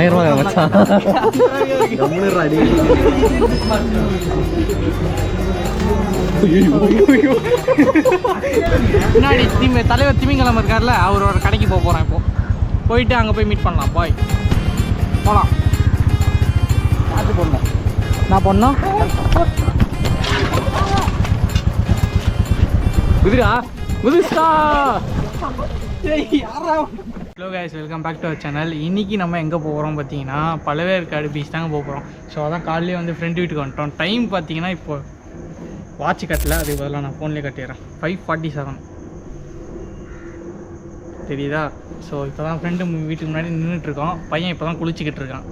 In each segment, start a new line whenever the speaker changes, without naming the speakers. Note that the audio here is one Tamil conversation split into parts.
பயங்கரமா மச்சான்.
முன்னாடி தலைவர் திமிங்கலம் இருக்கார்ல, அவரோட கடைக்கு போகிறோம். இப்போ போயிட்டு அங்கே போய் மீட் பண்ணலாம். பாய் போகலாம். அது போடணும். நான் பண்ணோம் குதிரா குதிஸ்டா. Hello guys, welcome back to our channel. இன்றைக்கி நம்ம எங்கே போகிறோம் பார்த்தீங்கன்னா பழவேற்காடு பீச் தாங்க போகிறோம். ஸோ அதான் காலையிலே வந்து ஃப்ரெண்ட் வீட்டுக்கு வந்துட்டோம். டைம் பார்த்தீங்கன்னா இப்போ வாட்ச் கட்டல, அதுக்கு பதிலாக நான் ஃபோன்லேயே கட்டிடுறேன். 5:47 தெரியுதா? ஸோ இப்போ தான் ஃப்ரெண்டு வீட்டுக்கு முன்னாடி நின்றுட்டுருக்கோம். பையன் இப்போ தான் குளிச்சிக்கிட்டு இருக்கான்.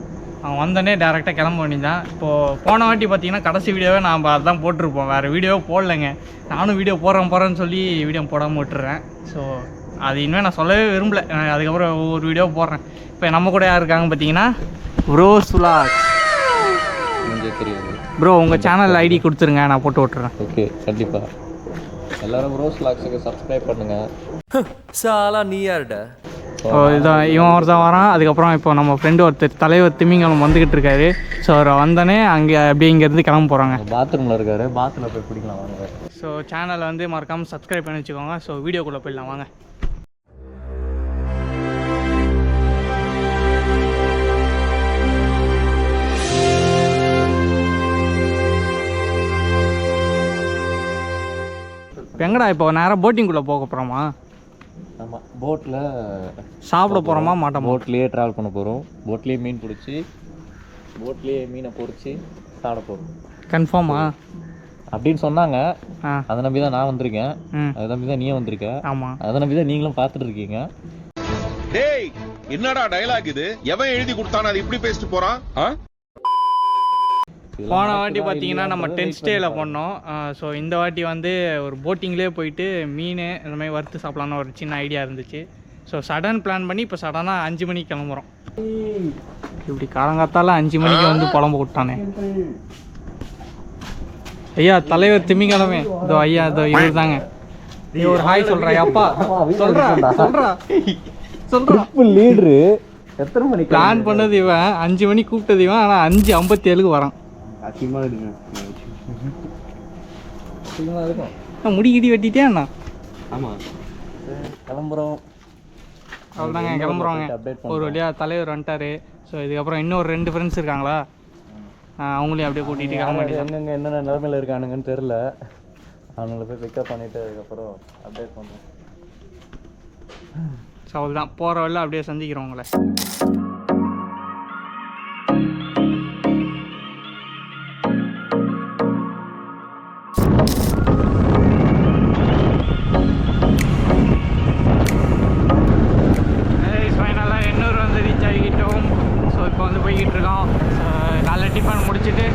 அவன் வந்தோடனே டேரெக்டாக கிளம்ப வேண்டியதான். இப்போது போன வாட்டி பார்த்தீங்கன்னா கடைசி வீடியோவே நான் அதுதான் போட்டிருப்போம், வேறு வீடியோவே போடலைங்க. நானும் வீடியோ போடுறேன்னு சொல்லி வீடியோ போடாமல் விட்டுறேன். ஸோ அது இனிமேல் நான் சொல்லவே விரும்பலை. அதுக்கப்புறம் ஒவ்வொரு வீடியோ போடுறேன். இப்போ நம்ம கூட யார் இருக்காங்க பார்த்தீங்கன்னா ப்ரோஸ் விலாக்ஸ். ப்ரோ உங்கள் சேனல் ஐடி கொடுத்துருங்க, நான் போட்டு விட்டுறேன்.
ஓகே, கண்டிப்பாக எல்லாரும் ப்ரோஸ் விலாக்ஸுக்கு சப்ஸ்கிரைப் பண்ணுங்கள். சாலா நீ யார்டா?
ஸோ இதான் இவன் ஒருத்தன் வரான். அதுக்கப்புறம் இப்போ நம்ம ஃப்ரெண்டு ஒருத்தர் தலைவர் திமிங்கலம் வந்துக்கிட்டு இருக்காரு. ஸோ அவர் வந்தோடனே அங்கே அப்படியே இங்கேருந்து கிளம்ப போகிறாங்க.
பாத்ரூமில் இருக்காரு, பாத்ரூமில் போய் பிடிக்கலாம் வாங்க.
ஸோ சேனலை வந்து மறக்காமல் சப்ஸ்கிரைப் பண்ணி வச்சுக்கோங்க. ஸோ வீடியோக்குள்ளே போயிடலாம் வாங்க. இப்போ எங்கடா இப்போ நேராக போட்டிங்குள்ளே போக போகிறோமா?
ஆமாம், போட்டில்
சாப்பிட போகிறோமா மாட்டோம்?
போட்லேயே ட்ராவல் பண்ண போகிறோம். போட்லேயே மீன் பிடிச்சி, போட்லேயே மீனை பொறிச்சு சாப்பிட போகிறோம்.
கன்ஃபார்மா
அப்படின்னு சொன்னாங்க. அதை நம்பி தான் நான் வந்திருக்கேன். அதை நம்பி தான் நீ வந்திருக்க.
ஆமாம்,
அதை நம்பி தான் நீங்களும் பார்த்துட்டு இருக்கீங்க.
டேய், என்னடா டயலாக் இது? எவன் எழுதி கொடுத்தானே அது இப்படி பேசிட்டு போறான்?
போன வாட்டி பார்த்தீங்கன்னா நம்ம 10th ஸ்டேயில் பண்ணோம். ஸோ இந்த வாட்டி வந்து ஒரு போட்டிங்லேயே போயிட்டு மீன் இந்த மாதிரி வறுத்து சாப்பிட்லான்னு ஒரு சின்ன ஐடியா இருந்துச்சு. ஸோ சடன் பிளான் பண்ணி இப்போ சடனாக 5 மணிக்கு கிளம்புறோம். இப்படி காலங்காத்தால 5 மணிக்கு வந்து குழம்பு விட்டானே. ஐயா தலைவர் திமிங்கலமே, இதோ ஐயா, இதோ இவர் தாங்க. நீ ஒரு ஹாய் சொல்கிறா அப்பா? சொல்கிறா
லீடரு எத்தனை மணிக்கு
பிளான் பண்ணது இவன், 5 மணிக்கு கூப்பிட்டது இவன், ஆனால் 5:57 வரான். முடிகிடி வெட்டிட்டே அண்ணா.
ஆமாம், கிளம்புறோம்.
அவ்வளோதாங்க, கிளம்புறோங்க. ஒரு வழியாக தலைவர் வந்துட்டாரு. ஸோ இதுக்கப்புறம் இன்னொரு 2 ஃப்ரெண்ட்ஸ் இருக்காங்களா, அவங்களையும் அப்படியே கூட்டிகிட்டு கிளம்ப வேண்டியது.
எங்கெங்கே என்னென்ன நிலமையில் இருக்கானுங்கன்னு தெரில. அவங்கள போய் பிக்கப் பண்ணிவிட்டு அதுக்கப்புறம் அப்டேட் பண்ணுறோம்.
ஸோ அவ்வளோதான், போகிற வழியில் அப்படியே சந்திக்கிறோம் உங்களை. போய்கிட்டு இருக்கோம். காலைல டிஃபன் முடிச்சுட்டு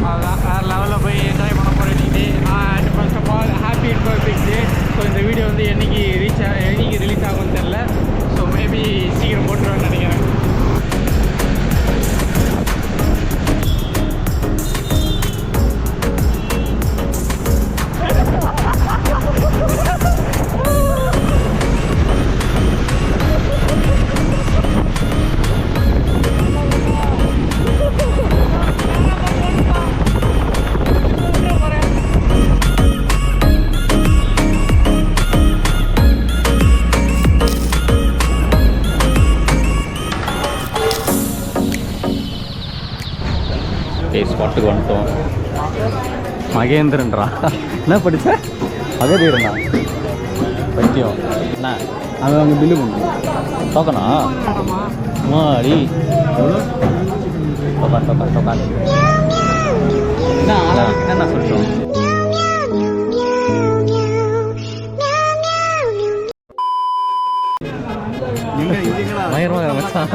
அதுதான் வேறு லெவலில் போய் என்ஜாய் பண்ண போகிறேன். And first of all happy republic day. So இந்த வீடியோ வந்து என்னைக்கு ரிலீஸ் ஆகும்னு தெரில. ஸோ மேபி சீக்கிரம் போட்டுருவேன்னு நினைக்கிறேன்.
ஸ்பாட்டுக்கு வந்துட்டோம். மகேந்திரன்றா என்ன படித்த? அதே பேருண்ணா பைத்தியம். என்ன அது அவங்க பில்லு பண்ணுறோம் டோக்கனா? மாடி டோக்கான் டோக்கான் டோக்கான் என்ன சொல்லிட்டோம். பயங்கரமாக மச்சான்.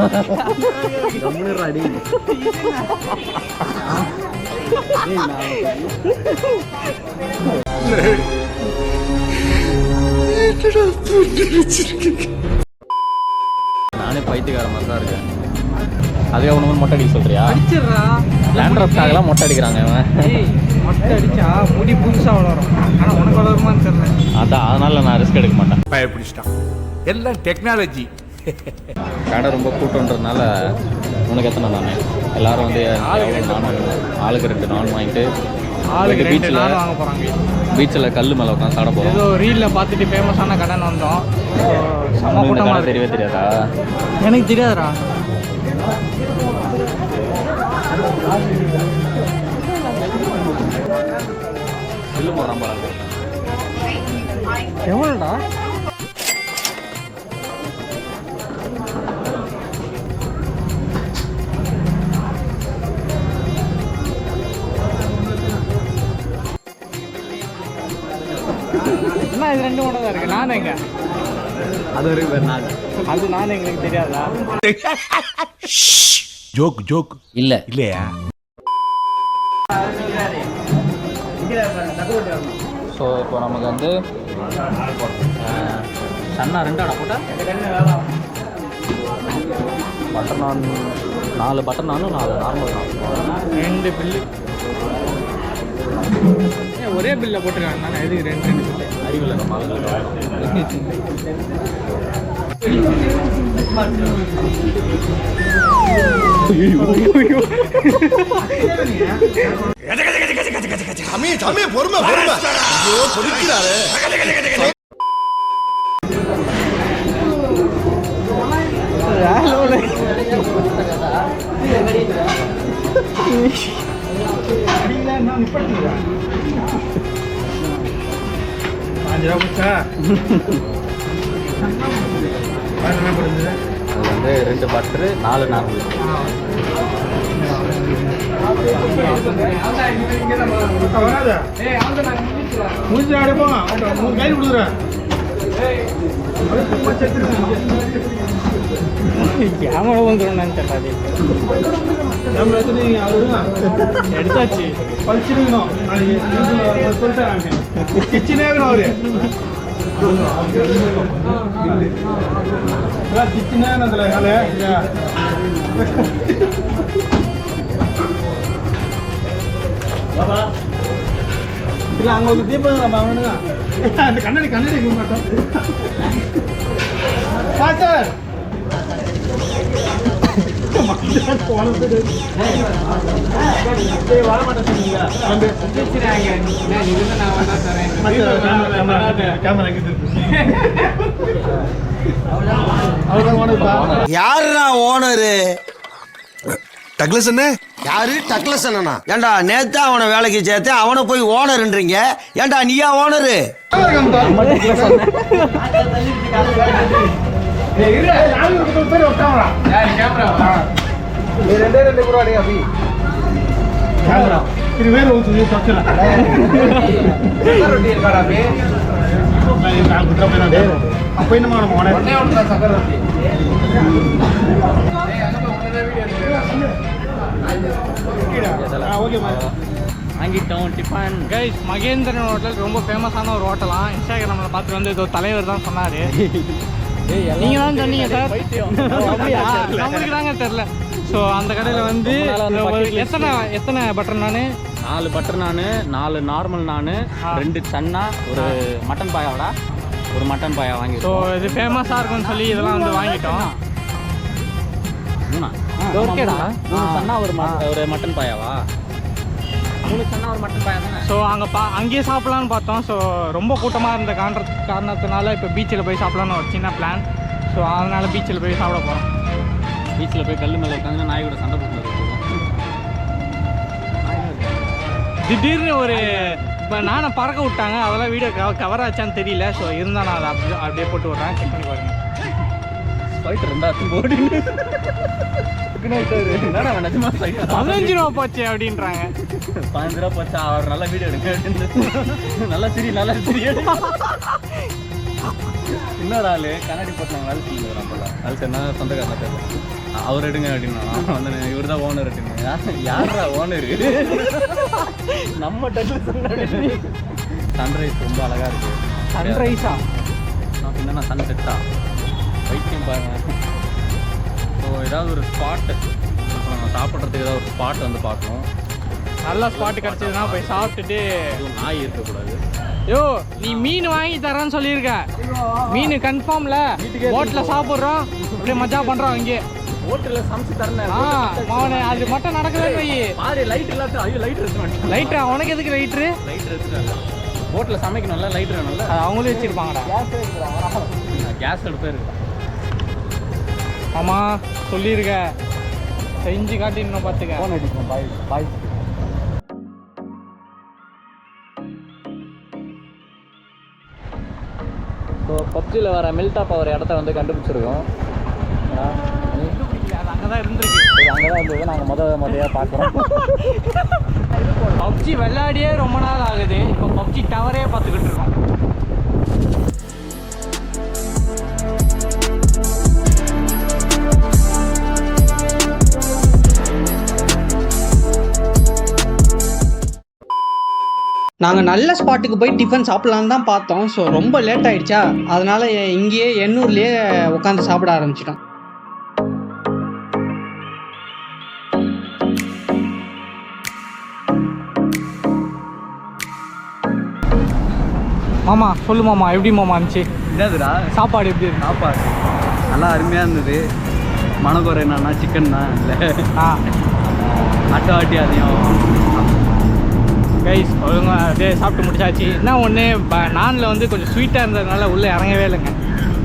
நானே பைத்தியக்கார மாதிரி தான் இருக்கேன். அதே ஒன்று மொட்டை அடிக்க சொல்றியா?
அடிச்சிடுறா.
லேண்ட்ரப்காகலாம் மொட்டை அடிக்கிறாங்க.
மொட்டை அடிச்சா முடி புதுசாக வளரும், ஆனால் உனக்கு வளருமான்னு தெரியல.
அதான், அதனால நான் ரிஸ்க் எடுக்க மாட்டேன்.
பயப்பிடிச்சிட்டான். எல்லாம் டெக்னாலஜி.
கடை ரொம்ப கூட்டன்றதுனால உனக்கு எத்தனை நான் எல்லாரும் வந்து ஆளுக்கு 2 நான் வாங்கிட்டு
ஆளுக்கு 2
பீச்சில்
நான் வாங்க போகிறாங்க.
பீச்சில் கல் மேலே உட்காந்து சாப்பிட போகிறோம்.
ஏதோ ரீலில் பார்த்துட்டு ஃபேமஸான கடைன்னு வந்தோம். செம்ம
இந்த
கூட்டமாக
கடை தெரியவே தெரியாதா?
எனக்கு தெரியாதுடா.
கல் போகிறான் போகிறாங்க.
எவ்வளோடா? என்ன இது 2 மட்டும் தான் இருக்கு. நான் எங்க
அது ஒரு பேர் நான்
அது நான் எங்களுக்கு தெரியாதா?
ஜோக்
இல்லை
இல்லையா?
ஸோ இப்போ நமக்கு வந்து சன்னா 2 அடை போட்டா பட்டர் நான் 4 பட்டர் நானும் 4 நார்மல் நான்
2 பில்லு ஒரே பில்ல போட்டுருக்காங்க. நான் எதுக்கு 2 பில்லு?
அறிவில் நம்ம
சாமி பொறுமை ஐயோ பொறுக்கிறாரு.
அது வந்து 2 பட்டரு 4 நார்மல்.
கேமரா வந்துடும் தெரியல. எடுத்தாச்சு.
இல்லை அங்கே ஒரு தீபம் நம்ம அவனுங்க அந்த கண்ணாடி மாட்டோம். சார்
யாருடா ஓனரு? டக்ளஸ் அண்ணே. யாரு டக்ளஸ் அண்ணா? ஏண்டா நேத்து அவனை வேலைக்கு சேர்த்து அவனை போய் ஓனர்ன்றீங்க. ஏண்டா நீயா ஓனரு?
அப்ப என்னமா
வாங்கிட்டோம் டிஃபன்.
கைஸ், மகேந்திரன் ஹோட்டல் ரொம்ப ஃபேமஸான ஒரு ஹோட்டலாம். இன்ஸ்டாகிராமில் பார்த்து வந்து இதோ தலைவர் தான் சொன்னார். நீங்கள் தான் சொன்னீங்க சார். அப்படியா? நம்மளுக்கு தாங்க தெரில. ஸோ அந்த கடையில் வந்து எத்தனை பட்டர் நான்?
4 பட்டர் நான், 4 நார்மல் நான், 2 சன்னா, ஒரு மட்டன் பாயாவடா, ஒரு மட்டன் பாயா வாங்கி.
ஸோ இது ஃபேமஸாக இருக்கும்னு சொல்லி இதெல்லாம் வந்து வாங்கிட்டோம்.
3 சன்னா ஒரு மட்டன் பாயாவா? 3 சன்னா ஒரு மட்டன் பாயா தானே.
ஸோ அங்கேயே சாப்பிட்லான்னு பார்த்தோம். ஸோ ரொம்ப கூட்டமாக இருந்த காரணத்தினால இப்போ பீச்சில் போய் சாப்பிட்லான்னு ஒரு சின்ன பிளான். ஸோ அதனால் பீச்சில் போய் சாப்பிட போகிறோம்.
பீச்சில் போய் கல் மேலே உட்காந்து நாய் கூட சண்டை போட்டு
திடீர்னு ஒரு இப்போ நானை பறக்க விட்டாங்க. அதெல்லாம் வீடியோ கவர் ஆச்சான்னு தெரியல. ஸோ இருந்தால் நான் அதை அப்படியே போட்டு விட்றேன். செக் பண்ணி பாருங்கள்.
ஃபைட் 2 போட்டு
15 ரூபா போச்சு அப்படின்றாங்க.
15 ரூபா போச்சா? அவர் நல்ல வீடியோ எடுக்க நல்லா சிரி இன்னொரு ஆள் கண்ணாடி போட்டு நாங்கள் வேலை செஞ்சுக்கிறோம். போல வேலை செய்யணா சொந்தக்காரனா தெரியல. அவர் எடுங்க அப்படின்னா வந்து இவர் தான் ஓனர் அப்படின்னு. யாரா ஓனர்? நம்ம சன்ரைஸ் ரொம்ப அழகா இருக்கு.
சன்ரைஸா?
பின்னா சன்செட்டா? வைத்தியம் பாருங்க. ஸோ ஏதாவது ஒரு ஸ்பாட்டு நம்ம சாப்பிட்றதுக்கு ஏதாவது ஒரு ஸ்பாட் வந்து பார்க்கணும்.
நல்ல ஸ்பாட்டு கிடச்சதுன்னா போய் சாப்பிட்டுட்டு.
நாய் இருக்கக்கூடாது.
யோ, நீ மீன் வாங்கி தரேன்னு சொல்லியிருக்க. மீன் கன்ஃபார்ம்ல போட்டில் சாப்பிட்றோம். அப்படியே மஜா பண்றோம் இங்கே.
ஹோட்டலில் சமைச்சு தரேன்.
அவனை அது மட்டும் நடக்கலன்னு வை.
பாரு லைட் இல்லாத. ஐயோ லைட் எடுத்துட்டு
லைட்ரா அவனுக்கு எதுக்கு லைட்ரு?
லைட் எடுத்துட்டு ஹோட்டலில் சமைக்கணும்ல, லைட் வேணும்ல.
அது அவங்களே வச்சிருப்பாங்கடா.
கேஸ் எடுத்து இருக்கு.
ஆமா சொல்லியிருக்க, செஞ்சு காட்டி இன்னும் பார்த்துக்க.
ஃபோன் அடிக்கணும். பாய் பாய். ஸோ பப்ஜியில் வர மில்டாப் ஒரு இடத்த வந்து கண்டுபிடிச்சிருக்கோம்.
அது அங்கே தான் இருந்திருக்கு.
அங்கே தான் இருந்தது. நாங்கள் முதையாக பார்க்குறோம்.
பப்ஜி விளையாடியே ரொம்ப நாள் ஆகுது. இப்போ பப்ஜி டவரே பார்த்துக்கிட்டு இருக்கோம். நாங்கள் நல்ல ஸ்பாட்டுக்கு போய் டிஃபன் சாப்பிட்லான்னு தான் பார்த்தோம். ஸோ ரொம்ப லேட் ஆகிடுச்சா, அதனால் இங்கேயே எண்ணூர்லேயே உட்காந்து சாப்பிட ஆரம்பிச்சிட்டோம். மாமா சொல்லு மாமா, எப்படி மாமா இருந்துச்சு?
என்னதுடா
சாப்பாடு எப்படி இருக்கு?
சாப்பாடு நல்லா அருமையாக இருந்தது. மனக்குறை என்னன்னா சிக்கன் தான் இல்லை. அட்டை அதையும்
கைஸ் ஒழுங்காக அப்படியே சாப்பிட்டு முடிச்சாச்சு. என்ன ஒன்று நானில் வந்து கொஞ்சம் ஸ்வீட்டாக இருந்ததுனால உள்ளே இறங்கவே இல்லைங்க.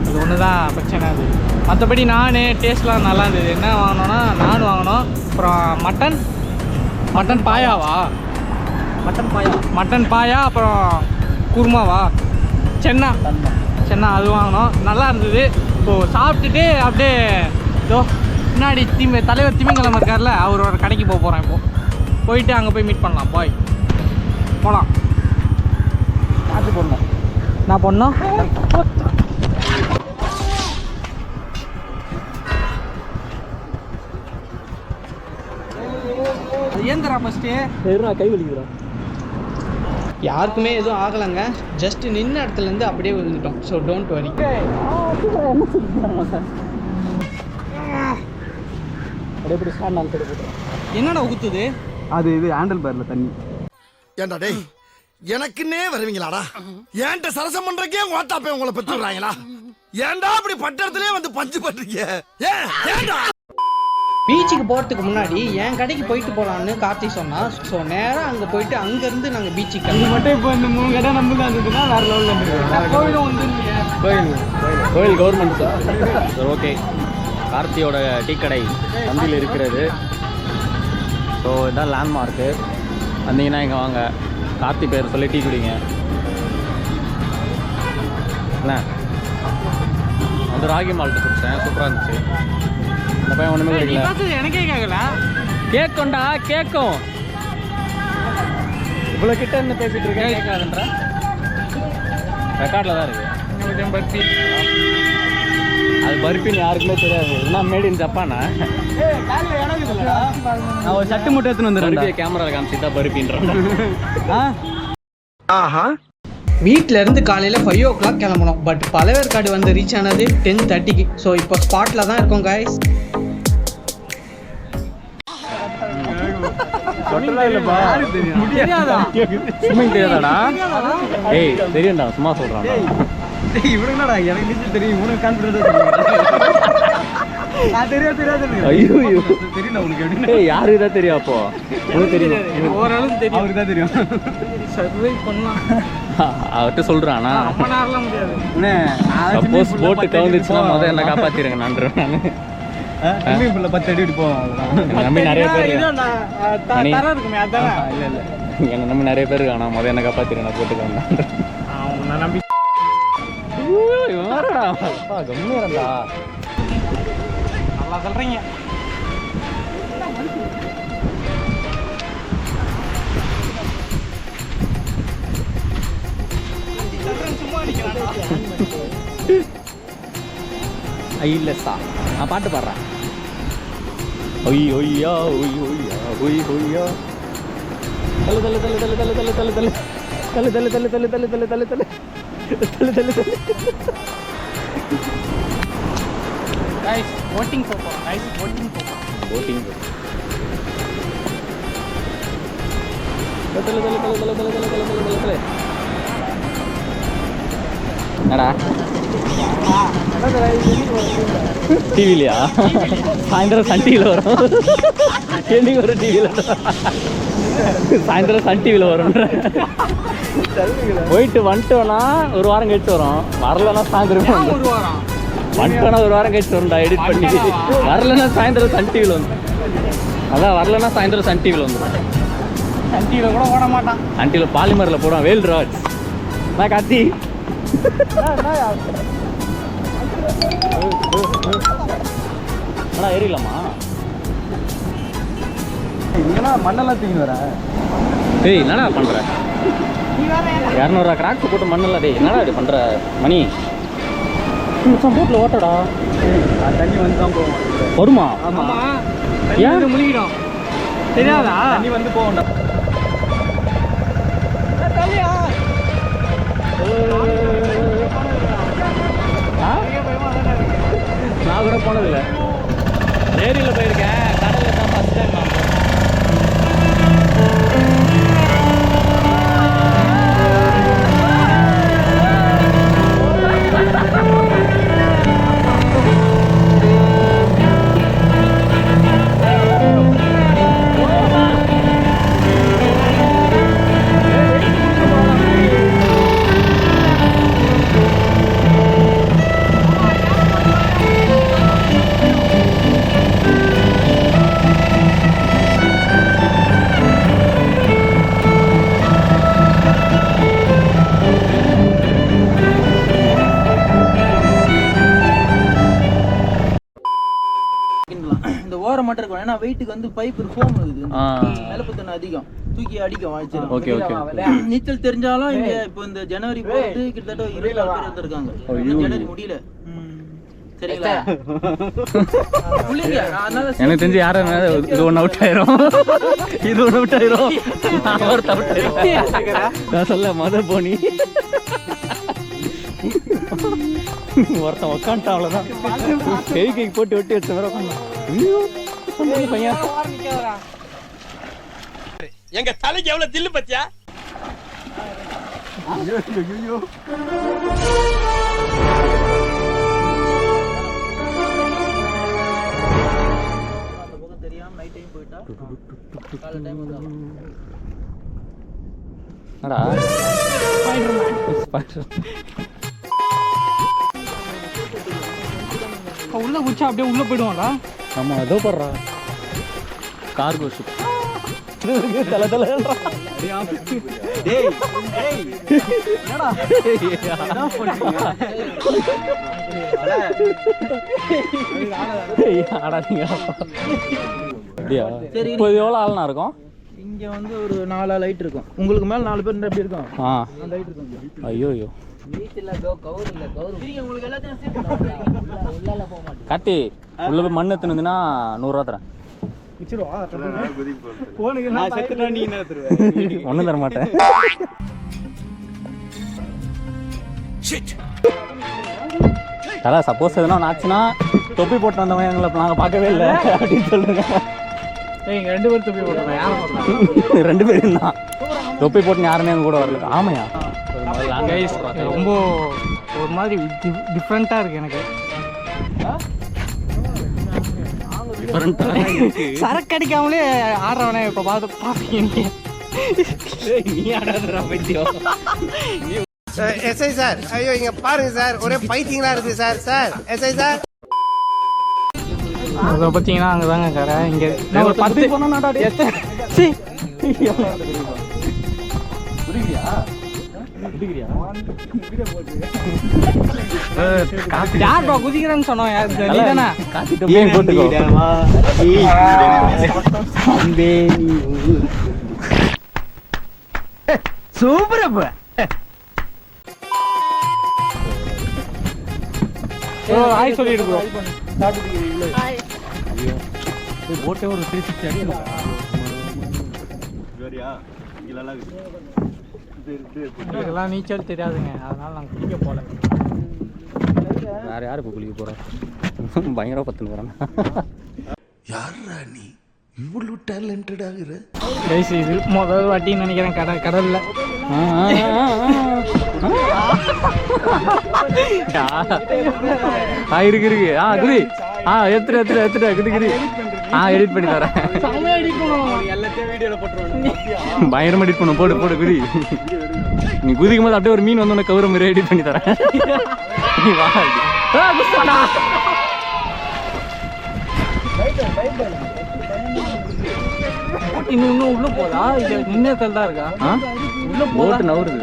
அது ஒன்று தான் பிரச்சனை. அது மற்றபடி நான் டேஸ்ட்லாம் நல்லா இருந்தது. என்ன வாங்கினோன்னா நான் வாங்கினோம். அப்புறம் மட்டன் பாயாவா? மட்டன் பாயா. அப்புறம் குருமாவா? சென்னா அது வாங்கினோம். நல்லா இருந்தது. இப்போது சாப்பிட்டுட்டு அப்படியே இதோ முன்னாடி தலைவர் திமிங்கலம் இருக்கார்ல, அவரோட கடைக்கு போக போகிறேன். இப்போது போயிட்டு அங்கே போய் மீட் பண்ணலாம். போகலாம்.
பார்த்து போடணும்.
நான் பண்ணோம். அது ஏந்திரா ஃபஸ்ட்டு.
சரிண்ணா, கை வலிக்கிறோம்.
யாருக்குமே எதுவும் ஆகலைங்க. ஜஸ்ட் நின்ன இடத்துலேருந்து அப்படியே விழுந்துட்டோம். So don't worry.
எப்படி ஸ்டாண்ட் போட்டுறோம்.
என்னடா ஊற்றுது?
அது இது ஹேண்டில் பேரில் தண்ணி.
ஏண்டா டேய், எனக்குன்னே வருவீங்களாடா? ஏன்ட்ட சரசம் பண்றக்கே ஓட்டாப்பே உங்களை பெற்றுறாங்களா? ஏன்டா அப்படி பட்டத்திலே வந்து பஞ்சு பண்றீங்க? ஏன்டா?
பீச்சுக்கு போகிறதுக்கு முன்னாடி என் கடைக்கு போயிட்டு போகலான்னு கார்த்தி சொன்னா. ஸோ நேராக அங்கே போயிட்டு அங்கேருந்து நாங்கள் பீச்சுக்கு
மட்டும் இப்போ இந்த 3 கடை நம்மளுக்கு இருந்ததுன்னா வேறு லெவலில் இருந்துருக்கு.
கோயிலும் வந்து
கோயில் கவர்மெண்ட் சார். ஓகே, கார்த்தியோட டீ கடை சந்தியில் இருக்கிறது. ஸோ இதான் லேண்ட்மார்க்கு. வந்தீங்கன்னா இங்கே வாங்க, கார்த்தி பேர் சொல்லி டீ குடிங்க. என்ன வந்து ராகி மால்ட்டு குடித்தேன், சூப்பராக இருந்துச்சு. அந்த பையன் ஒன்றுமே கிடைக்கல.
எனக்கே கேட்கல.
கேட்கும்டா, கேட்கும். இவ்வளோ கிட்ட இருந்து பேசிகிட்டு இருக்கேன், கேட்காதுன்ற. ரெக்கார்டில் தான் இருக்குது.
பர்ஃபி.
அது பர்ஃபின்னு யாருக்குமே தெரியாது. என்ன மேட் இன் ஜப்பானா? நான் ஒரு சட்டு மட்டும் எடுத்துன்னு வந்துடுறேன். கேமரா காமிச்சிட்டா பர்ஃபின்றேன்.
ஆஹா.
வீட்டில் இருந்து காலையில் 5 o'clock கிளம்பணும். பட் பழவேற்காடு வந்து ரீச் ஆனது 10:30க்கு. ஸோ இப்போ ஸ்பாட்டில் தான் இருக்கோம் காய்ஸ்.
ஸ்விம்மிங் தெரியாதாடா? ஏய் தெரியும்டா, சும்மா சொல்கிறான்.
இவனுங்கடா எனக்கு நீச்சல் தெரியும். உனக்கு கான்ஃபிடன்ஸ் தெரியாது.
ஐயோ
தெரியும் உனக்கு எப்படி?
ஏய் யாருக்கு தான் தெரியும்? அப்போ உனக்கு தெரியும்.
ஓரளவுக்கு தெரியும்.
அவருக்கு தான் தெரியும்.
சர்வை பண்ணலாம்.
அவர்கிட்ட சொல்கிறானா?
ரொம்ப நேரம்லாம் முடியாது.
சப்போஸ் போட்டு கவுந்துச்சுன்னா முதல்ல என்ன காப்பாற்றிடுங்க. நன்றி. நான்
ஸ்விம்மிங் பூல்ல 10 அடி போவோம்.
என்னை நம்பி நிறைய பேர்
தரம் இருக்குமே அதானே.
இல்லை
என்னை நம்பி நிறைய பேர் இருக்கானா, முதல்ல என்ன காப்பாற்றிடுங்க. நான் போட்டு கவுந்தேன்.
அவனை நம்பி
இவரடா கம்மியாடா.
நல்லா சொல்கிறீங்க. சும்மா
இல்லைசா, நான் பாட்டு பாடுறேன். ஒய் ஒய்யா ஒய் ஒய்யா ஒய் ஒய்யா தள்ளு தள்ளு தள்ளு தள்ளு தள்ளு தள்ளு தள்ளு தள்ளு தள்ளு தள்ளு தள்ளு தள்ளு தள்ளு தள்ளு தள்ளு தள்ளு தள்ளு தள்ளு.
கைஸ் போட்டிங் போகிறோம். கைஸ் போட்டிங் போகிறோம்.
போட்டிங் தள்ளு தள்ளு தள்ளு தள்ளு தள்ளு தள்ளு தள்ளு தள்ளு தள்ளு தள்ளு. என்னடா டிவிலையா? சாயந்தரம் சன் டிவியில் வரும். என்னைக்கு வரும் டிவியில்? சாயந்தரம் சன் டிவியில் வரும்ன்ற. போயிட்டு வந்துட்டோன்னா ஒரு வாரம் கழிச்சு வரும். வரலன்னா சாயந்தரம்
ஒரு வாரம்
வந்துட்டோன்னா ஒரு வாரம் கழிச்சு வரும்டா எடிட் பண்ணி. வரலன்னா சாயந்தரம் சன் டிவியில் வந்து அதான் வரலன்னா சாயந்தரம் சன் டிவியில் வந்துடும்.
சன் டிவியில் கூட ஓட மாட்டான்.
சன் டிவியில் பாலிமரில் போடுவான் வேல்ராஜ். நான் கத்தி அண்ணா ஏறிடலாமா?
இங்கன்னா மண்ணெல்லாம் தூக்கி வர.
டேய் என்னடா பண்ணுற? 200 கிராக்ஸ் போட்டு மண்ணெல்லாம். டேய் என்னடா இப்படி பண்ணுற மணி? போட்டில் ஓட்டடா.
தண்ணி வந்து தான் போவோம்.
வருமா?
ஆமாம்
ஏன்?
ஏன் முழுகிடும் தெரியாதா?
தண்ணி வந்து போவோம்டா.
நான் கூட போனதில்லை. ஏரியில் போயிருக்கேன். கடலில் தான் ஃபஸ்ட் டைம் நான் போகிறேன்.
இந்த ஓரம் மட்டும் இருக்கும். ஏன்னா வெயிட்டுக்கு வந்து பைப் ஃபோம் இருக்குது. நிலப்பு தண்ணி அதிகம் தூக்கி அடிக்கும் வாய்ச்சிடும்.
Okay okay.
நீச்சல் தெரிஞ்சாலும் இங்க இப்போ இந்த ஜனவரி போட்டு கிட்டத்தட்ட 24 பேர் இருந்திருக்காங்க. ஜனவரி முடியல. சரிங்களா? புள்ளிங்க அதனால
எனக்கு தெரிஞ்சு யாரும் இது ஒன்று அவுட் ஆயிரும். இது ஒன்று அவுட் ஆயிரும். அவர் அவுட் ஆயிரும். நான் சொல்ல மதர் போனி ஒருத்தன் உட்காந்துட்டான். அவ்வளோதான். கை போட்டு வெட்டி வச்ச வேற உட்காந்து பையன்.
எங்க தலைக்கு எவ்வளவு தில்லு பத்தியா?
அந்த பக்கம் தெரியாம நைட் டைம் போயிட்டா காலை டைம்
என்னடா
உள்ள குச்சா அப்படியே உள்ள போயிடுவாங்களா?
ஆமாம் ஏதோ போடுறா கார்கோ ஷிப். தலை தலைன்றா. அப்படியா?
சரி.
இப்போ எவ்வளோ ஆள்னா இருக்கும்?
இங்க வந்து ஒரு 4 லைட் இருக்கும். உங்களுக்கு மேல 4 பேர் இருந்தா எப்படி இருக்கும்?
ஆ
அந்த லைட் இருக்கும்.
ஐயோ ஐயோ
உங்களுக்கு எல்லாத்தையும்
கார்த்தி உள்ள போய் மண் எத்துனுதுன்னா 100 ரூபா தரேன். ஒன்றும் தர மாட்டேன். தலை சப்போஸ் எதுனா ஒன்று ஆச்சுன்னா தொப்பி போட்டு வந்தவன் எங்களை நாங்கள் பார்க்கவே இல்லை அப்படின்னு சொல்லுங்க.
இங்கே 2 பேர் தொப்பி போடுறோம். யாரும் போடுறோம்?
2 பேரும் தான் தொப்பி போட்டுன்னு யாருமே எங்க கூட வரல. ஆமையா
கைஸ் ரொம்ப ஒரு மாதிரி டிஃப்ரெண்ட்டாக இருக்குது எனக்கு. சரக்கு அடிக்காமலே ஆடுறவனே இப்போ பார்ப்பீங்க.
நீ ஆடாதுடா பைத்தியம்.
எஸ்ஐ சார், ஐயோ இங்க பாருங்க சார், ஒரே பைத்தியங்களா இருக்கு சார். சார் எஸ்ஐ சார்,
அதை பார்த்தீங்கன்னா அங்கே தாங்க கடை. இங்கே ஒரு 10 யார்ப்பா குதிக்கிறேன்னு சொன்னோம்? நீதானே?
போட்டுக்கோ.
சூப்பரப்ப
ஆய் சொல்லிட்டு ப்ரோ.
போட்டே ஒரு 360 அடிக்கணும்.
இதெல்லாம் நீச்சல் தெரியாதுங்க, அதனால நாங்கள் குளிக்க போகல.
வேற யாரு இப்போ குளிக்க போகிறோம்? பயங்கரமாக பத்துன்னு போகிறேன்.
யாரா நீ இவ்வளவு டேலண்டட் ஆகுற?
கைஸ் இது முதல் வாட்டின்னு நினைக்கிறேன் கடலில்.
இருக்கு இருக்கு. குதி. எடுத்துட்டு குதி. எடிட் பண்ணி தரேன். பயங்கரமா எடிட் பண்ணும். போடு குதி. நீ குதிக்கும் போது அப்படியே ஒரு மீன் வந்து உனக்கு கவுர மாதிரி எடிட் பண்ணி தரேன். நீ வா.
இன்னும் உள்ள போதா? இது முன்னேற்றல் தான் இருக்கா?
உள்ள போட்டு நவுறுது.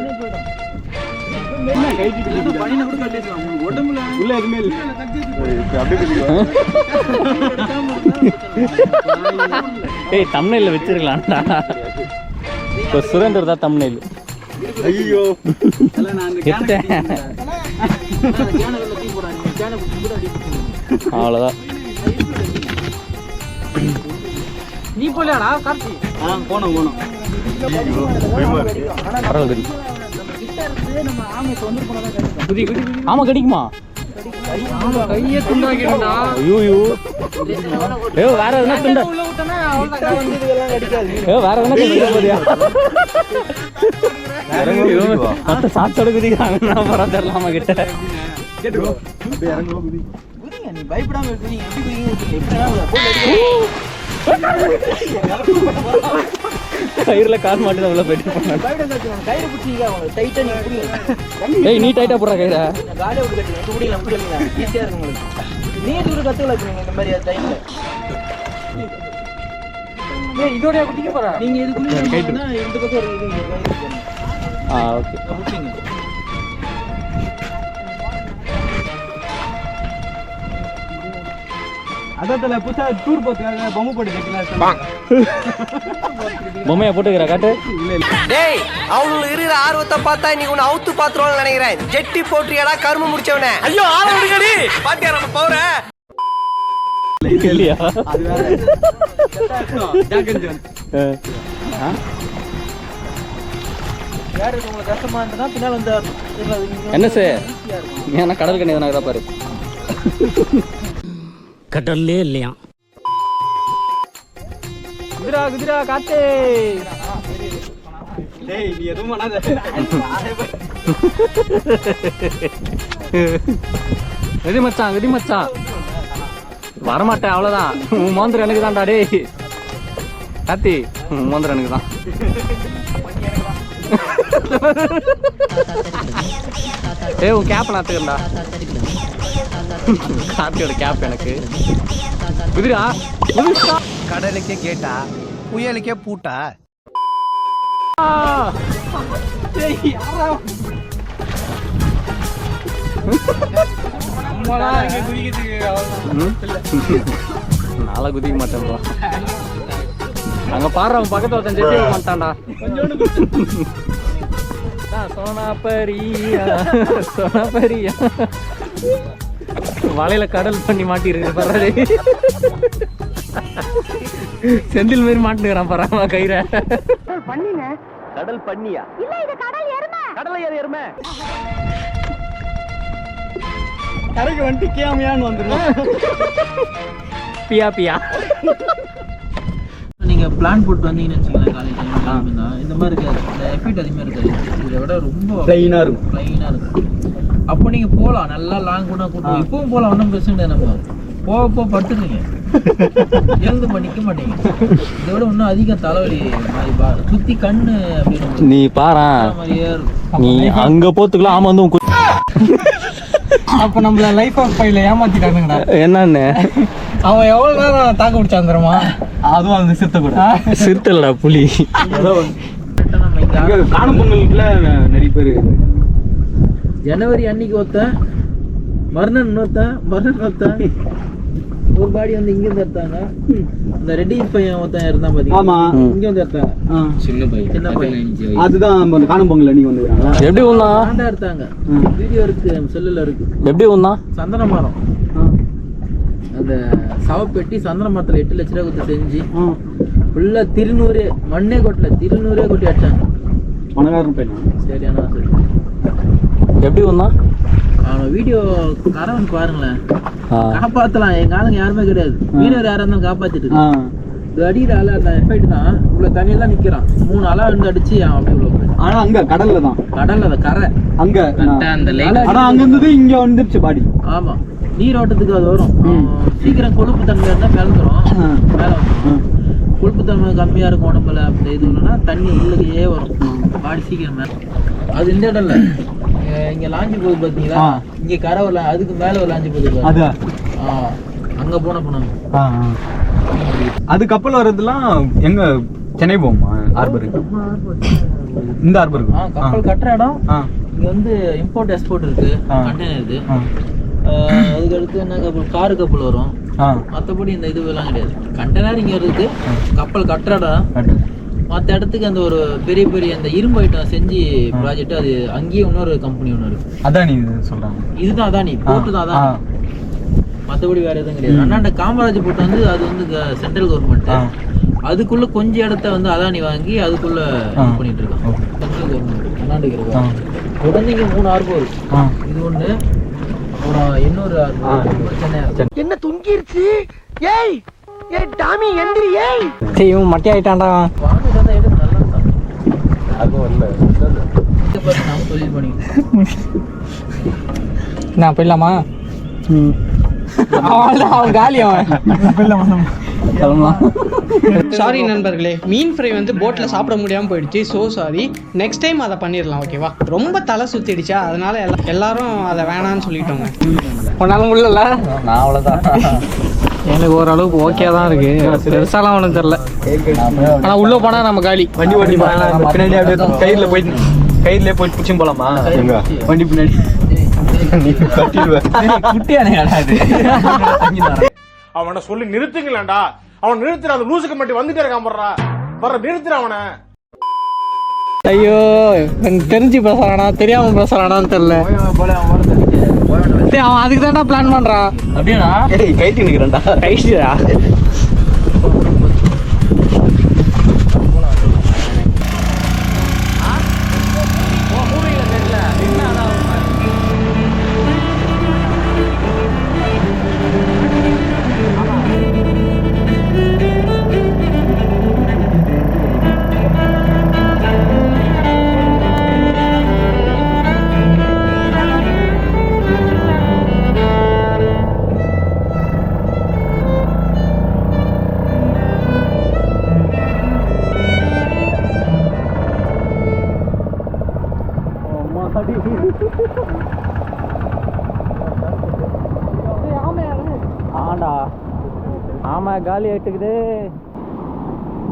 ஏய் தம்ப்நெயில்ல வச்சிருக்கலாம்டா. இப்போ சுரேந்தர் தான் தம்ப்நெயில்.
ஐயோ
அவ்வளோதான்.
நீ போலியாடா கார்த்தி?
போனோம்
பரவாயில்ல குதி. ஆமா கடிக்குமா?
கையே துண்டாக்கிடும்டா.
ஐயோ வேற எதுனா துண்டா? வேற எதுனா துண்டா போறியா? மத்த சாத்தோட குதிக்கிறாங்க. பரவ தெரியலாமா கிட்ட
நீ பயப்படாம இருக்கீங்க. எப்படி
கயிறுல கால் மாட்டு உள்ள போயிட்டு
கயிறு பிடிச்சிங்க டைட்டா நீங்க புடிங்க.
ஏய் நீ டைட்டா போடுற கயிறை.
காலை விட்டு கட்டுங்க. புடிங்களா ஈஸியா இருக்கும் உங்களுக்கு. நீர் தூர கத்துக்கலாம் இந்த மாதிரி டைம்ல.
இதோட குட்டிக்க போறா?
நீங்க இதுக்குள்ள இந்த பக்கம் ஒரு இது இருக்கு.
ஓகே
புடிங்க.
அதத்துல புதுசா டூர் போறதுக்காக பொம்மை போட்டு வைக்கலாம்.
பொம்மையா போட்டுக்கிறா காட்டு.
டேய் அவனுக்கு இருக்கிற ஆர்வத்தை பார்த்தா நீ உன்னை அவுத்து பாத்துருவான்னு நினைக்கிறேன். ஜெட்டி போட்டுறியாடா கரும முடிச்சவனே. ஐயோ ஆள விடுங்கடி. பாத்தியா நம்ம பவர?
இல்லையா?
அது வேற.
யாரு உங்களுக்கு கஷ்டமா இருந்தா பின்னால வந்து
என்ன சார்? நீ என்ன கடல் கண்ணி தானே பாரு.
கடல்லே இல்லையா?
குதிரா காத்தே.
டேய் நீ எதுவும் பண்ணாத.
கதி மச்சான் வரமாட்டேன் அவ்வளோதான். உன் மோந்திரம் எனக்கு தான்டா. டேய் காத்தி உன் மோந்திரம் எனக்கு தான். உன் கேப் நாத்துக்கண்டா. கார்த்தியோட கேப் எனக்கு. குதிரா
கடலுக்கே கேட்டா புயலுக்கே பூட்டா.
நாளை குதிக்க மாட்டேன். அங்க பாரு அவன் பக்கத்துல ஒருத்தன் ஜெட்டி வைக்க மாட்டான்டா. சோனாபரியா வலையில கடல் பண்ணி மாட்டிருக்கு பரவாயில்ல. செந்தில் மாதிரி மாட்டுக்கிறான் பரவாயில்ல கயிறை. கடல் பண்ணியா? இல்ல இது கடல் எருமை. கடல்ல ஏறு எருமை.
கரைக்கு வந்துட்டு கேமையான்னு வந்துடும்.
பியா
நீங்க பிளான் போட்டு வந்தீங்கன்னு வச்சுக்கோங்களேன். காலேஜ் இந்த மாதிரி இருக்காது. இந்த எஃபெக்ட் அதிகமாக இருக்காது. இதை விட ரொம்ப
பிளைனா இருக்கும்.
அப்போ நீங்க போகலாம் நல்லா லாங் கூட கூட்டம். இப்பவும் போகலாம். ஒன்றும் பிரச்சனை கிடையாது. நம்ம போக படுத்துருங்க. எழுந்து நிற்க மாட்டீங்க. இதை விட இன்னும் அதிகம் தலைவலி சுத்தி கண்ணு அப்படின்னு
நீ பாரா
மாதிரியே இருக்கும்.
நீ அங்க போத்துக்கலாம். ஆமா வந்து
அப்ப நம்மள லைஃப் ஆஃப் ஃபைல ஏமாத்திட்டானுங்கடா.
என்னன்னு
அவன் எவ்வளவு நேரம் தாக்கு பிடிச்சான் தெரியுமா?
அதுவும் அந்த சிறுத்தை கூட
சிறுத்தலடா புலி.
காணும் பொங்கலுக்குள்ள நிறைய பேர்
ஜனவரி அன்னைக்கு ஒருத்தன், மறுநாள் ஒருத்தன் ஒரு பாடி வந்து இங்க இருந்து எடுத்தாங்க. அந்த ரெட்டி பையன் ஒருத்தன் இருந்தான் பாத்தீங்க.
ஆமா
இங்க வந்து எடுத்தாங்க. சின்ன பையன்
அதுதான் காணும் பொங்கல் அன்னைக்கு வந்து
எப்படி உண்ணா
ஆண்டா எடுத்தாங்க. வீடியோ இருக்கு, செல்லுல இருக்கு.
எப்படி உண்ணா?
சந்தன மரம், அந்த சவப்பெட்டி சந்தன மரத்துல 8 லட்ச ரூபா கொடுத்து செஞ்சு ஃபுல்லா திருநூறு மண்ணே கொட்டல, திருநூறே கொட்டி அடிச்சாங்க.
பணக்காரன் பையன்.
சரியான சரி.
எப்படி உண்ணா?
அவன் வீடியோ கரவன் பாருங்களேன். காப்பாத்தலாம். எங்க ஆளுங்க யாருமே கிடையாது. மீனவர் யாரா இருந்தாலும் காப்பாத்திட்டு இது அடிக்கிற ஆளா அந்த எஃபெக்ட் தான். இவ்வளவு தண்ணியெல்லாம் நிக்கிறான். 3 அலா வந்து அடிச்சு அவன் அப்படி இவ்வளவு
ஆனா அங்க கடல்ல தான்.
கடல்ல அந்த கரை
அங்க
அந்த லைன்.
ஆனா அங்க இருந்தது இங்க வந்துருச்சு பாடி.
ஆமா, நீரோட்டத்துக்கு அது வரும். சீக்கிரம் கொழுப்பு தன்மை இருந்தா கலந்துரும், மேல வந்துடும். கொழுப்பு தன்மை கம்மியா இருக்கும் உடம்புல, அந்த இது இல்லைன்னா தண்ணி உள்ளுக்கே வரும், பாடி சீக்கிரம் மேல. அது இந்த இடம் இல்ல, இங்க லாஞ்சி போகுது பாத்தீங்களா, இங்க கரை வரல, அதுக்கு மேல ஒரு லாஞ்சி போகுது.
அது
அங்க போனோம்.
அது கப்பல் வர்றதுலாம் எங்க சென்னை போகுமா ஹார்பருக்கு? இந்த ஹார்பருக்கு
கப்பல் கட்டுற இடம். இங்க வந்து இம்போர்ட் எக்ஸ்போர்ட் இருக்கு, கண்டெய்னர் இது. அதுக்கு அடுத்து என்ன கப்பல், காரு கப்பல் வரும். மற்றபடி இந்த இதுவெல்லாம் கிடையாது. கண்டெய்னர் இங்க இருக்கு, கப்பல் கட்டுற இடம். மற்ற இடத்துக்கு அந்த ஒரு பெரிய பெரிய அந்த இரும்பு ஐட்டம் செஞ்சு ப்ராஜெக்ட், அது அங்கேயே இன்னொரு கம்பெனி ஒன்று இருக்கு.
அதானி சொல்றாங்க.
இதுதான் அதானி போட்டு தான் அதான், மற்றபடி வேற எதுவும் கிடையாது. அண்ணாண்ட காமராஜ் போட்டு வந்து அது வந்து சென்ட்ரல் கவர்மெண்ட், அதுக்குள்ள கொஞ்சம் இடத்த வந்து அதானி வாங்கி அதுக்குள்ள பண்ணிட்டு இருக்காங்க சென்ட்ரல் கவர்மெண்ட். அண்ணாண்டுக்கு இருக்காங்க தொடர்ந்து இங்க 3 ஹார்பர் இருக்கு. இது ஒண்ணு, அப்புறம் இன்னொரு சென்னை.
என்ன துங்கிருச்சு? ஏய் ஏய் டாமி எந்திரி. ஏய்
இவன் மட்டை ஆயிட்டான்டா.
வாங்க தான் எடுத்து நல்லா தான் அது வரல. நாம தொழில் பண்ணிக்கலாம்.
நான் போயிடலாமா? அவன் காலி அவன். சாரி நண்பர்களே, மீன் ஃப்ரை வந்து போட்டில் சாப்பிட முடியாமல் போயிடுச்சு. So sorry. நெக்ஸ்ட் டைம் அதை பண்ணிடலாம், ஓகேவா? ரொம்ப தலை சுற்றிடுச்சா, அதனால எல்லாரும் அதை வேணான்னு சொல்லிட்டோங்க. உன்னால முடியல?
நான் அவ்வளோதான்.
எனக்கு ஓரளவுக்கு ஓகே தான் இருக்கு, பெருசாலாம் ஒன்றும் தெரில. ஆனால் உள்ளே போனால் நம்ம காலி.
வண்டி பின்னாடி அப்படியே கயிறுல போய் பிடிச்சும் போலாமா? வண்டி பின்னாடி
அவனை சொல்லி நிறுத்துங்களேன்டா. அவன் நிறுத்துற, அந்த லூசுக்கு மட்டும் வந்துட்டே இருக்கான். வர்ற நிறுத்துற அவனை.
ஐயோ, தெரிஞ்சு பேசுறானா தெரியாம பேசுறானான்னு தெரியல. அவன் அதுக்கு தான்டா பிளான் பண்றான்.
அப்படியா?
கைட்டி நிக்கிறேன்டா.
கைட்டியா? ஆண்டா ஆமா, காலி ஆயிட்டுக்குது.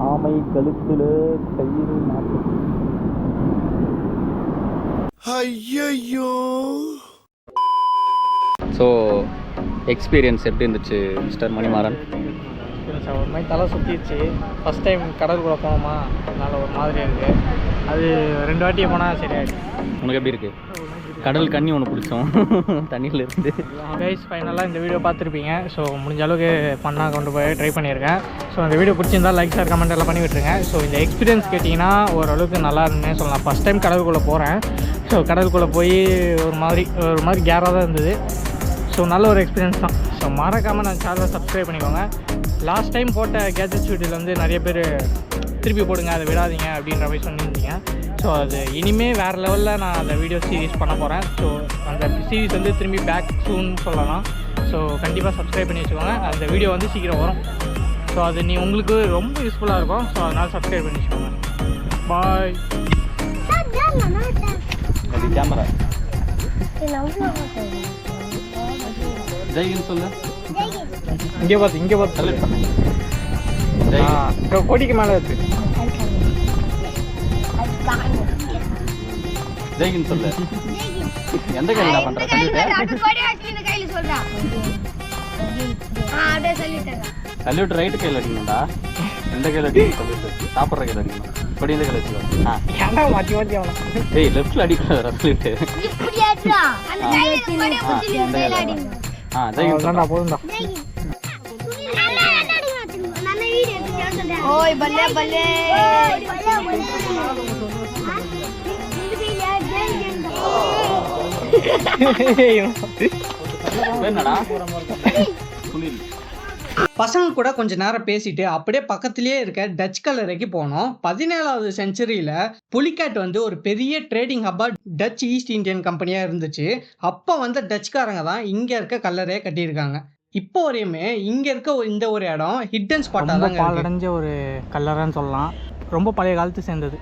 ஆமை கழுத்துல கயிறு மாட்டு.
ஐயோ.
ஸோ எக்ஸ்பீரியன்ஸ் எப்படி இருந்துச்சு மிஸ்டர் மணிமாறன்?
ஒரு மாதிரி தலை சுற்றிடுச்சு. ஃபஸ்ட் டைம் கடலுக்குள்ளே போனோமா, அதனால் ஒரு மாதிரியாக இருக்குது. அது 2 வாட்டியே போனால் சரியாயிடுச்சு.
உனக்கு எப்படி இருக்குது? கடல் கண்ணி ஒன்று பிடிச்சோம் தண்ணியில் இருந்து.
கைஸ், ஃபைனலாக இந்த வீடியோ பார்த்துருப்பீங்க. ஸோ முடிஞ்ச அளவுக்கு பண்ணால் கொண்டு போய் ட்ரை பண்ணியிருக்கேன். ஸோ அந்த வீடியோ பிடிச்சிருந்தால் லைக், ஷேர், கமெண்ட் எல்லாம் பண்ணி விட்டுருங்க. ஸோ இந்த எக்ஸ்பீரியன்ஸ் கேட்டிங்கன்னா ஓரளவுக்கு நல்லா இருந்துன்னே சொல்லலாம். ஃபஸ்ட் டைம் கடலுக்குள்ளே போகிறேன். ஸோ கடலுக்குள்ளே போய் ஒரு மாதிரி கேராக தான் இருந்தது. ஸோ நல்ல ஒரு எக்ஸ்பீரியன்ஸ் தான். ஸோ மறக்காமல் நான் சேனலை சப்ஸ்கிரைப் பண்ணிக்கோங்க. லாஸ்ட் டைம் போட்ட கேஜெட்ஸ் வீடியோவில் வந்து நிறைய பேர் திருப்பி போடுங்க, அதை விடாதீங்க அப்படின்ற மாதிரி சொல்லியிருந்தீங்க. ஸோ அது இனிமேல் வேறு லெவலில் நான் அந்த வீடியோ சீரிஸ் பண்ண போகிறேன். ஸோ அந்த சீரிஸ் வந்து திரும்பி பேக் சூன் சொல்லலாம். ஸோ கண்டிப்பாக சப்ஸ்கிரைப் பண்ணி வச்சுக்கோங்க. அந்த வீடியோ வந்து சீக்கிரம் வரும். ஸோ அது உங்களுக்கு ரொம்ப யூஸ்ஃபுல்லாக இருக்கும். ஸோ அதனால் சப்ஸ்கிரைப் பண்ணி வச்சுக்கோங்க. பாய்.
அது கேமரா. ஜெய்கின்னு சொல்லு.
இங்கே பார்த்து கொடிக்கு மேலே இருக்கு.
ஜெய்கின்னு சொல்லு. எந்த கையில் நான் பண்ணுறேன்? சல்யூட் ரைட்டு கையில் அடிக்கணும்டா. எந்த கையில் அடிக்கணும்? சல்யூட் சாப்பிட்ற கையில் அடிக்கணும். கொடி எந்த கையில் வச்சுக்கோ.
ஏன்டா மாற்றி அவனை?
ஏய், லெஃப்ட்டில் அடிக்கல சல்யூட்டு. ஜெய்கின்
போதும்டா.
ஓய் பல்லே பல்லே.
என்னடா சுனில்
பசங்க கூட கொஞ்ச நேரம் பேசிட்டு அப்படியே பக்கத்துலேயே இருக்க டச் கல்லறைக்கு போனோம். 17வது செஞ்சுரியில் புலிகேட் வந்து ஒரு பெரிய ட்ரேடிங் ஹப்பாக டச் ஈஸ்ட் இந்தியன் கம்பெனியாக இருந்துச்சு. அப்போ வந்து டச்சுக்காரங்க தான் இங்கே இருக்க கல்லறையை கட்டியிருக்காங்க. இப்போ வரையுமே இங்கே இருக்க இந்த ஒரு இடம் ஹிட்டன் ஸ்பாட்டாக தான் பாலடைஞ்ச ஒரு கல்லறைன்னு சொல்லலாம். ரொம்ப பழைய காலத்து சேர்ந்தது.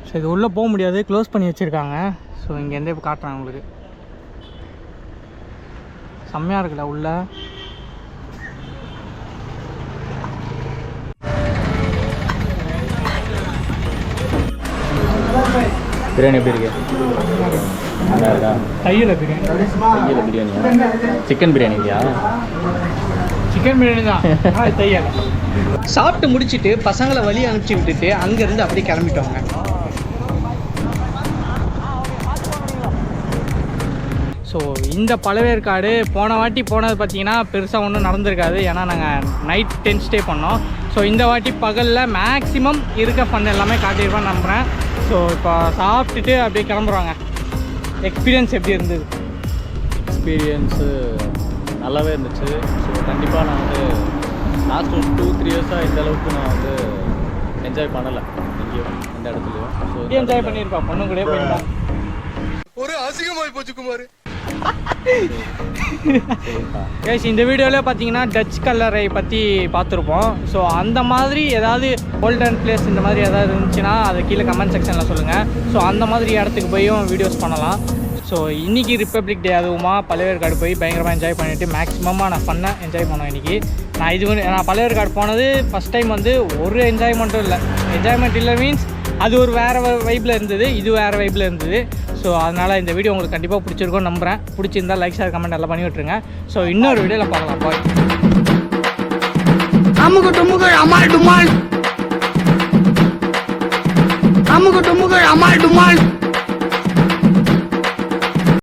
ஸோ இது உள்ளே போக முடியாது, க்ளோஸ் பண்ணி வச்சுருக்காங்க. ஸோ இங்கேருந்தே இப்போ காட்டுறாங்க உங்களுக்கு. செம்மையாக இருக்குல்ல உள்ள.
பிரியாணி எப்படி இருக்கு?
தையில் பிரியாணி.
தையில் பிரியாணியா? சிக்கன் பிரியாணி இல்லையா?
சிக்கன் பிரியாணி தான் தையல். சாப்பிட்டு முடிச்சுட்டு பசங்களை வழி அனுப்பிச்சி விட்டுட்டு அங்கேருந்து அப்படியே கிளம்பிட்டோங்க. ஸோ இந்த பழவேற்காடு போன வாட்டி போனது பார்த்தீங்கன்னா பெருசாக ஒன்றும் நடந்திருக்காது. ஏன்னா நாங்கள் நைட் டென்ட் ஸ்டே பண்ணோம். ஸோ இந்த வாட்டி பகலில் மேக்ஸிமம் இருக்க ஃபன் எல்லாமே காட்டியிருப்பான்னு நம்புகிறேன். ஸோ இப்போ சாப்பிட்டுட்டு அப்படியே கிளம்புறாங்க. எக்ஸ்பீரியன்ஸ் எப்படி இருந்தது?
எக்ஸ்பீரியன்ஸு நல்லாவே இருந்துச்சு. ஸோ கண்டிப்பாக நான் வந்து லாஸ்ட் ஒரு 2-3 இயர்ஸாக இந்த அளவுக்கு நான் வந்து என்ஜாய் பண்ணலை எங்கேயும் எந்த இடத்துலையும். ஸோ
என்ஜாய் பண்ணியிருப்பா, பொண்ணு கூட போயிருப்பான்.
ஒரு அசிங்கமாய் போச்சு குமார்.
இந்த வீடியோவில் பார்த்தீங்கன்னா டச் கல்லறை பற்றி பார்த்துருப்போம். ஸோ அந்த மாதிரி ஏதாவது கோல்டன் பிளேஸ் இந்த மாதிரி ஏதாவது இருந்துச்சுன்னா அதை கீழே கமெண்ட் செக்ஷனில் சொல்லுங்கள். ஸோ அந்த மாதிரி இடத்துக்கு போயும் வீடியோஸ் பண்ணலாம். ஸோ இன்றைக்கி ரிப்பப்ளிக் டே அதுவுமா பழவேற்காடு போய் பயங்கரமாக என்ஜாய் பண்ணிவிட்டு மேக்ஸிமமாக நான் ஃபன்னாக என்ஜாய் பண்ணோம் இன்றைக்கி. நான் பழவேற்காடு போனது ஃபஸ்ட் டைம் வந்து ஒரு என்ஜாய்மெண்ட்டும் இல்லை. என்ஜாய்மெண்ட் இல்லை மீன்ஸ் அது ஒரு வேறு வைப்பில் இருந்தது, இது வேறு வைப்பில் இருந்தது. ஸோ அதனால் இந்த வீடியோ உங்களுக்கு கண்டிப்பாக பிடிச்சிருக்கும்னு நம்புகிறேன். பிடிச்சிருந்தால் லைக் ஷேர் கமெண்ட் எல்லாம் பண்ணி விட்டுருங்க. ஸோ இன்னொரு வீடியோவில் பார்க்கலாம். பாய். அமுகு டுமுகள் அமால் டுமால். அமுகு டுமுகள் அமால் டுமால்.